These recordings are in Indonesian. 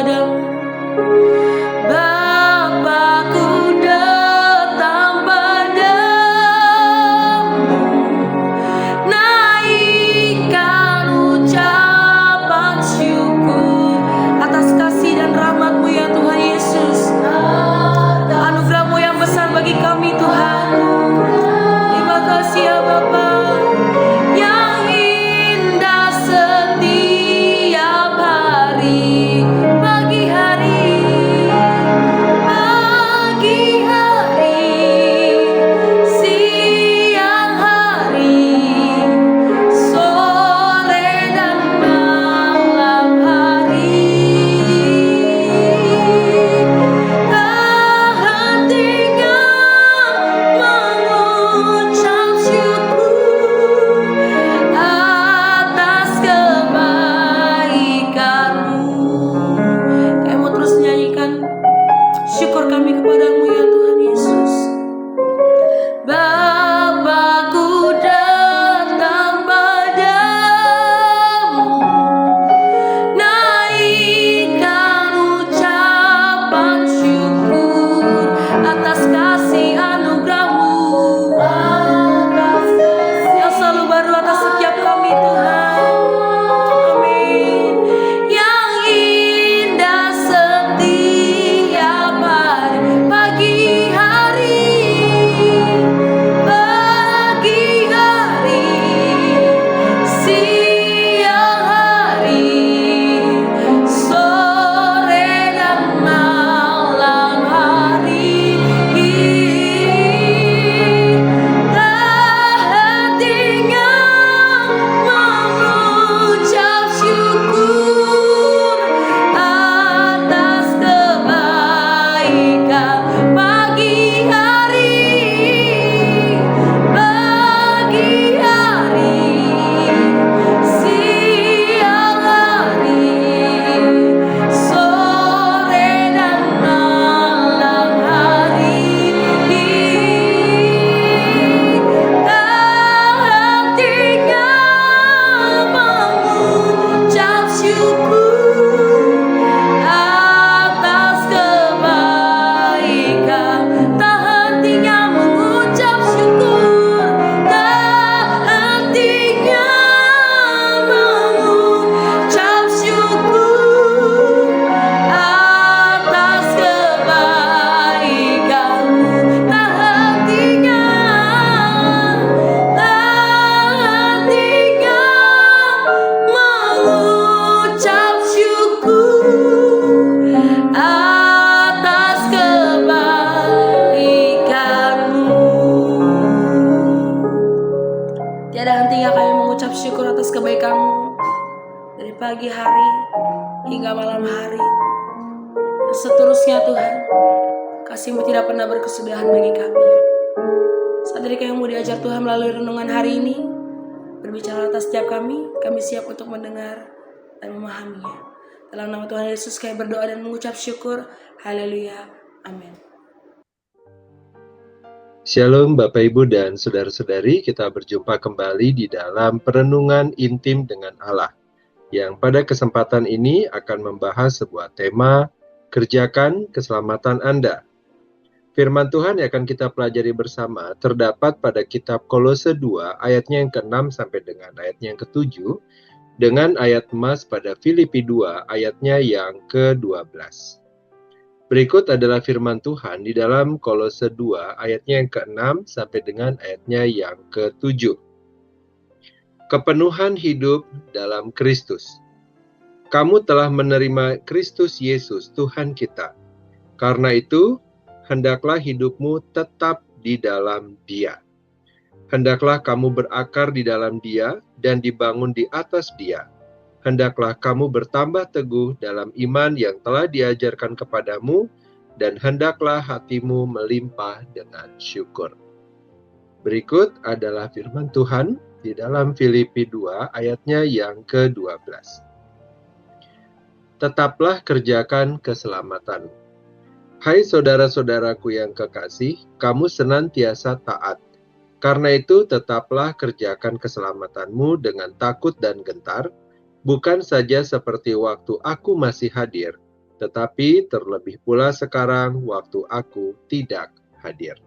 kepadamu. Bapakku datang padamu, naikkan ucapan syukur atas kasih dan rahmat-Mu ya Tuhan Yesus. Anugerah-Mu yang besar bagi kami Tuhan. Terima kasih ya Bapa, yang indah setiap hari, pagi hari, siang hari, sore dan malam hari. Tak hentikan mengucap syukur atas kebaikan-Mu. Kami mau terus nyanyikan syukur kami kepadamu ya Tuhan Yesus. Bapakku datang padamu, naikkan ucapan syukur atas kasih anugerah-Mu yang selalu baru atas setiap kami Tuhan. Amin. Yang indah setiap hari, pagi hari, siang hari, sore dan malam hari. Tak hentikan mengucap syukur atas kebaikan. Pagi hari, siang hari, sore dan malam hari. Tak hentikan mengucap syukur atas kebaikan. Tak hentinya mengucap syukur, tak hentinya mengucap syukur atas kebaikan-Mu. Tak hentinya mengucap syukur atas kebaikan-Mu. Tiada hentinya kami mengucap syukur atas kebaikan-Mu, dari pagi hari hingga malam hari. Dan seterusnya Tuhan, kasih-Mu tidak pernah berkesudahan bagi kami. Saat ini kami mau diajar Tuhan melalui renungan hari ini. Berbicara atas setiap kami siap untuk mendengar dan memahaminya. Dalam nama Tuhan Yesus kami berdoa dan mengucap syukur. Haleluya. Amin. Shalom Bapak Ibu dan Saudara-saudari, kita berjumpa kembali di dalam perenungan intim dengan Allah, yang pada kesempatan ini akan membahas sebuah tema, kerjakan keselamatan Anda. Firman Tuhan yang akan kita pelajari bersama terdapat pada kitab Kolose 2 ayatnya yang ke-6 sampai dengan ayatnya yang ke-7, dengan ayat emas pada Filipi 2 ayatnya yang ke-12. Berikut adalah firman Tuhan di dalam Kolose 2 ayatnya yang ke-6 sampai dengan ayatnya yang ke-7. Kepenuhan hidup dalam Kristus. Kamu telah menerima Kristus Yesus Tuhan kita. Karena itu, hendaklah hidupmu tetap di dalam Dia. Hendaklah kamu berakar di dalam Dia dan dibangun di atas Dia. Hendaklah kamu bertambah teguh dalam iman yang telah diajarkan kepadamu, dan hendaklah hatimu melimpah dengan syukur. Berikut adalah firman Tuhan di dalam Filipi 2 ayatnya yang ke-12. Tetaplah kerjakan keselamatan. Hai saudara-saudaraku yang kekasih, kamu senantiasa taat. Karena itu tetaplah kerjakan keselamatanmu dengan takut dan gentar, bukan saja seperti waktu aku masih hadir, tetapi terlebih pula sekarang waktu aku tidak hadir.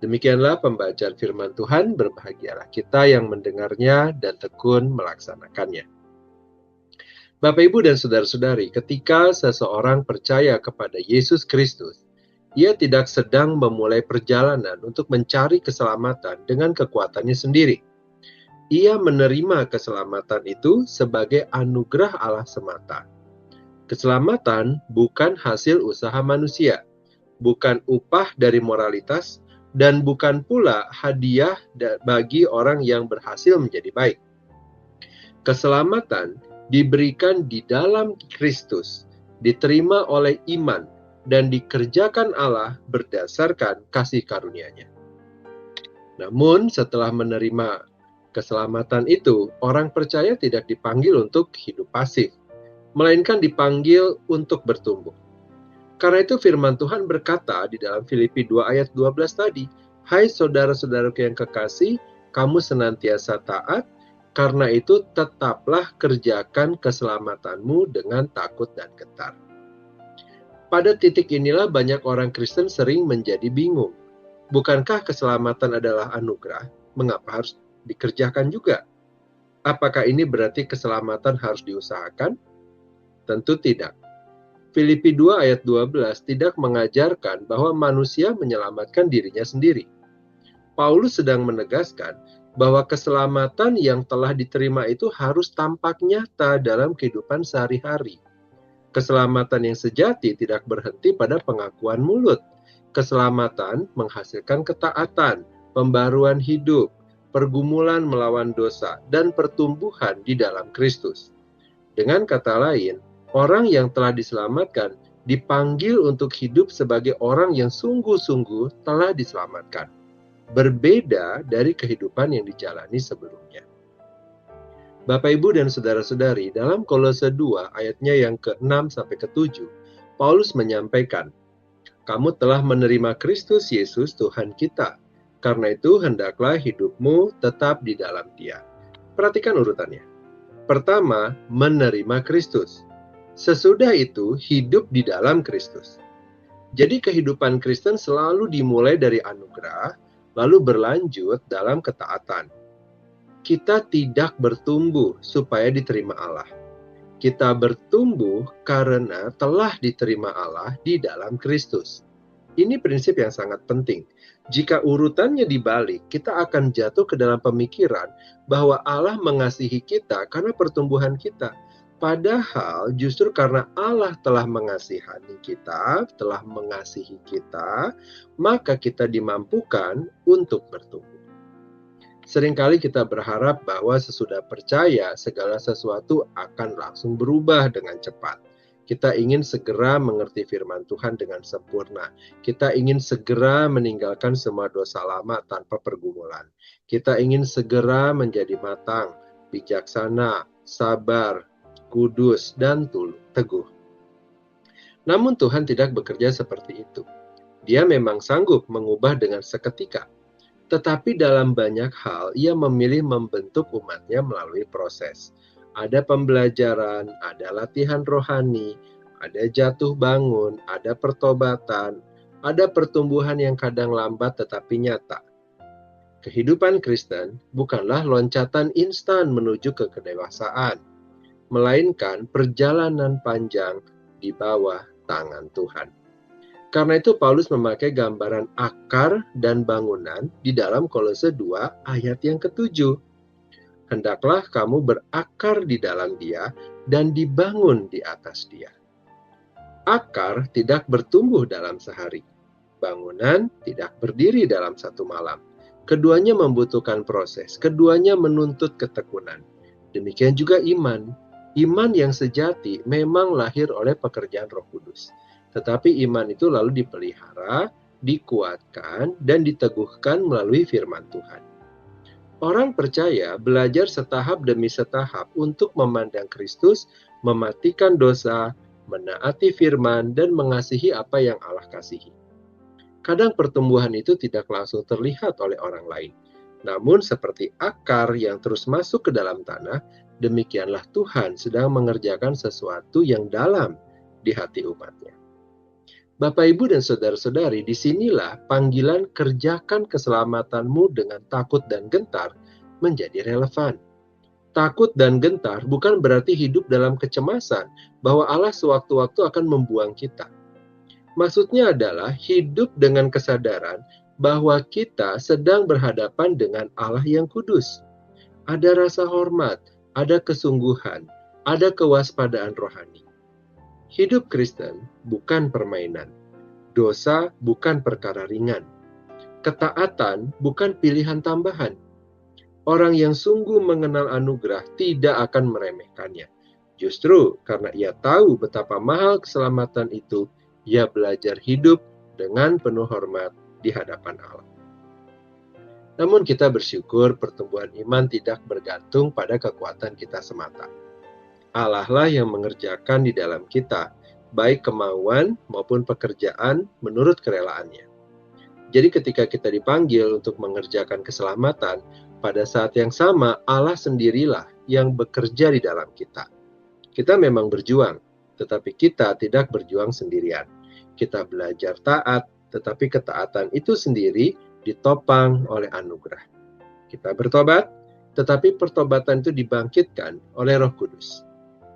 Demikianlah pembacaan firman Tuhan, berbahagialah kita yang mendengarnya dan tekun melaksanakannya. Bapak, Ibu, dan saudara-saudari, ketika seseorang percaya kepada Yesus Kristus, ia tidak sedang memulai perjalanan untuk mencari keselamatan dengan kekuatannya sendiri. Ia menerima keselamatan itu sebagai anugerah Allah semata. Keselamatan bukan hasil usaha manusia, bukan upah dari moralitas, dan bukan pula hadiah bagi orang yang berhasil menjadi baik. Keselamatan diberikan di dalam Kristus, diterima oleh iman, dan dikerjakan Allah berdasarkan kasih karunia-Nya. Namun setelah menerima keselamatan itu, orang percaya tidak dipanggil untuk hidup pasif, melainkan dipanggil untuk bertumbuh. Karena itu firman Tuhan berkata di dalam Filipi 2 ayat 12 tadi, "Hai saudara-saudaraku yang kekasih, kamu senantiasa taat, karena itu tetaplah kerjakan keselamatanmu dengan takut dan gentar." Pada titik inilah banyak orang Kristen sering menjadi bingung. Bukankah keselamatan adalah anugerah? Mengapa harus dikerjakan juga? Apakah ini berarti keselamatan harus diusahakan? Tentu tidak. Filipi 2 ayat 12 tidak mengajarkan bahwa manusia menyelamatkan dirinya sendiri. Paulus sedang menegaskan bahwa keselamatan yang telah diterima itu harus tampak nyata dalam kehidupan sehari-hari. Keselamatan yang sejati tidak berhenti pada pengakuan mulut. Keselamatan menghasilkan ketaatan, pembaruan hidup, pergumulan melawan dosa, dan pertumbuhan di dalam Kristus. Dengan kata lain, orang yang telah diselamatkan dipanggil untuk hidup sebagai orang yang sungguh-sungguh telah diselamatkan, berbeda dari kehidupan yang dijalani sebelumnya. Bapak, Ibu, dan saudara-saudari, dalam Kolose 2 ayatnya yang ke-6 sampai ke-7, Paulus menyampaikan, "Kamu telah menerima Kristus Yesus Tuhan kita, karena itu hendaklah hidupmu tetap di dalam Dia." Perhatikan urutannya. Pertama, menerima Kristus. Sesudah itu, hidup di dalam Kristus. Jadi kehidupan Kristen selalu dimulai dari anugerah, lalu berlanjut dalam ketaatan. Kita tidak bertumbuh supaya diterima Allah. Kita bertumbuh karena telah diterima Allah di dalam Kristus. Ini prinsip yang sangat penting. Jika urutannya dibalik, kita akan jatuh ke dalam pemikiran bahwa Allah mengasihi kita karena pertumbuhan kita. Padahal justru karena Allah telah mengasihi kita, maka kita dimampukan untuk bertumbuh. Seringkali kita berharap bahwa sesudah percaya segala sesuatu akan langsung berubah dengan cepat. Kita ingin segera mengerti firman Tuhan dengan sempurna. Kita ingin segera meninggalkan semua dosa lama tanpa pergumulan. Kita ingin segera menjadi matang, bijaksana, sabar, kudus, dan teguh. Namun Tuhan tidak bekerja seperti itu. Dia memang sanggup mengubah dengan seketika. Tetapi dalam banyak hal, ia memilih membentuk umatnya melalui proses. Ada pembelajaran, ada latihan rohani, ada jatuh bangun, ada pertobatan, ada pertumbuhan yang kadang lambat tetapi nyata. Kehidupan Kristen bukanlah loncatan instan menuju ke kedewasaan, melainkan perjalanan panjang di bawah tangan Tuhan. Karena itu Paulus memakai gambaran akar dan bangunan di dalam Kolose 2 ayat yang ke-7. Hendaklah kamu berakar di dalam Dia dan dibangun di atas Dia. Akar tidak bertumbuh dalam sehari. Bangunan tidak berdiri dalam satu malam. Keduanya membutuhkan proses, keduanya menuntut ketekunan. Demikian juga iman. Iman yang sejati memang lahir oleh pekerjaan Roh Kudus. Tetapi iman itu lalu dipelihara, dikuatkan, dan diteguhkan melalui firman Tuhan. Orang percaya belajar setahap demi setahap untuk memandang Kristus, mematikan dosa, menaati firman, dan mengasihi apa yang Allah kasihi. Kadang pertumbuhan itu tidak langsung terlihat oleh orang lain. Namun seperti akar yang terus masuk ke dalam tanah, demikianlah Tuhan sedang mengerjakan sesuatu yang dalam di hati umatnya. Bapak, Ibu, dan saudara-saudari, disinilah panggilan kerjakan keselamatanmu dengan takut dan gentar menjadi relevan. Takut dan gentar bukan berarti hidup dalam kecemasan bahwa Allah sewaktu-waktu akan membuang kita. Maksudnya adalah hidup dengan kesadaran bahwa kita sedang berhadapan dengan Allah yang kudus. Ada rasa hormat, ada kesungguhan, ada kewaspadaan rohani. Hidup Kristen bukan permainan. Dosa bukan perkara ringan. Ketaatan bukan pilihan tambahan. Orang yang sungguh mengenal anugerah tidak akan meremehkannya. Justru karena ia tahu betapa mahal keselamatan itu, ia belajar hidup dengan penuh hormat di hadapan Allah. Namun kita bersyukur pertumbuhan iman tidak bergantung pada kekuatan kita semata. Allah lah yang mengerjakan di dalam kita, baik kemauan maupun pekerjaan menurut kerelaannya. Jadi ketika kita dipanggil untuk mengerjakan keselamatan, pada saat yang sama Allah sendirilah yang bekerja di dalam kita. Kita memang berjuang, tetapi kita tidak berjuang sendirian. Kita belajar taat, tetapi ketaatan itu sendiri ditopang oleh anugerah. Kita bertobat, tetapi pertobatan itu dibangkitkan oleh Roh Kudus.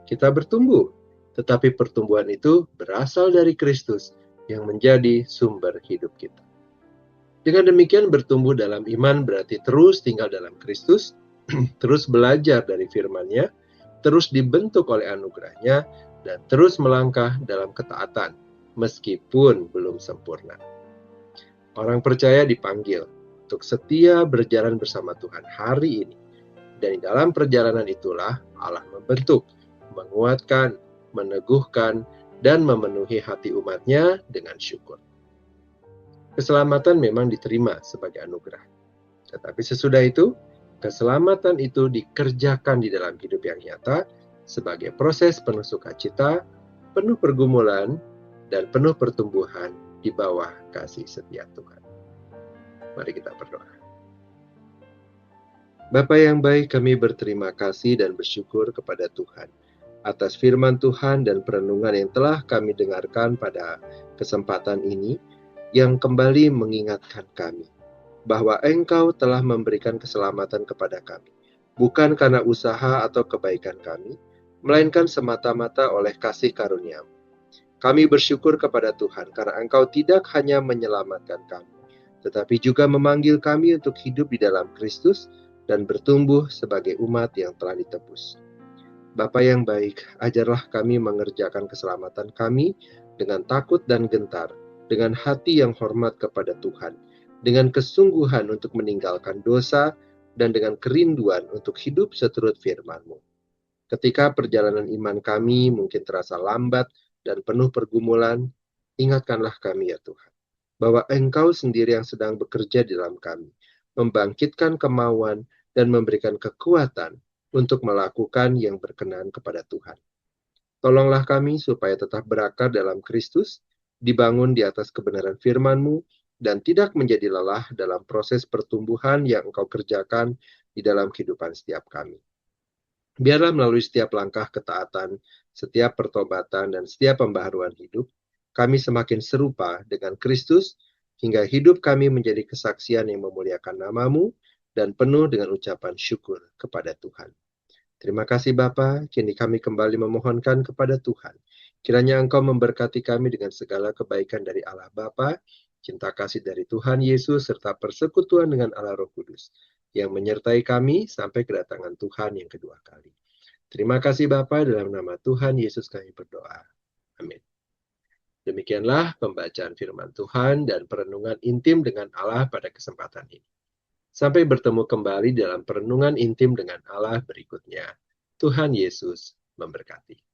Kita bertumbuh, tetapi pertumbuhan itu berasal dari Kristus yang menjadi sumber hidup kita. Dengan demikian bertumbuh dalam iman berarti terus tinggal dalam Kristus, terus belajar dari firman-Nya, terus dibentuk oleh anugerah-Nya, dan terus melangkah dalam ketaatan, meskipun belum sempurna. Orang percaya dipanggil untuk setia berjalan bersama Tuhan hari ini. Dan di dalam perjalanan itulah Allah membentuk, menguatkan, meneguhkan, dan memenuhi hati umat-Nya dengan syukur. Keselamatan memang diterima sebagai anugerah. Tetapi sesudah itu, keselamatan itu dikerjakan di dalam hidup yang nyata sebagai proses penuh sukacita, penuh pergumulan, dan penuh pertumbuhan di bawah kasih setia Tuhan. Mari kita berdoa. Bapa yang baik, kami berterima kasih dan bersyukur kepada Tuhan atas firman Tuhan dan perenungan yang telah kami dengarkan pada kesempatan ini, yang kembali mengingatkan kami bahwa Engkau telah memberikan keselamatan kepada kami, bukan karena usaha atau kebaikan kami, melainkan semata-mata oleh kasih karunia-Mu. Kami bersyukur kepada Tuhan karena Engkau tidak hanya menyelamatkan kami, tetapi juga memanggil kami untuk hidup di dalam Kristus dan bertumbuh sebagai umat yang telah ditebus. Bapa yang baik, ajarlah kami mengerjakan keselamatan kami dengan takut dan gentar, dengan hati yang hormat kepada Tuhan, dengan kesungguhan untuk meninggalkan dosa, dan dengan kerinduan untuk hidup seturut firman-Mu. Ketika perjalanan iman kami mungkin terasa lambat dan penuh pergumulan, ingatkanlah kami ya Tuhan, bahwa Engkau sendiri yang sedang bekerja di dalam kami, membangkitkan kemauan dan memberikan kekuatan untuk melakukan yang berkenan kepada Tuhan. Tolonglah kami supaya tetap berakar dalam Kristus, dibangun di atas kebenaran firman-Mu, dan tidak menjadi lelah dalam proses pertumbuhan yang Engkau kerjakan di dalam kehidupan setiap kami. Biarlah melalui setiap langkah ketaatan, setiap pertobatan, dan setiap pembaharuan hidup, kami semakin serupa dengan Kristus, hingga hidup kami menjadi kesaksian yang memuliakan nama-Mu, dan penuh dengan ucapan syukur kepada Tuhan. Terima kasih Bapa, kini kami kembali memohonkan kepada Tuhan. Kiranya Engkau memberkati kami dengan segala kebaikan dari Allah Bapa, cinta kasih dari Tuhan Yesus, serta persekutuan dengan Allah Roh Kudus, yang menyertai kami sampai kedatangan Tuhan yang kedua kali. Terima kasih Bapa, dalam nama Tuhan Yesus kami berdoa. Amin. Demikianlah pembacaan firman Tuhan dan perenungan intim dengan Allah pada kesempatan ini. Sampai bertemu kembali dalam perenungan intim dengan Allah berikutnya. Tuhan Yesus memberkati.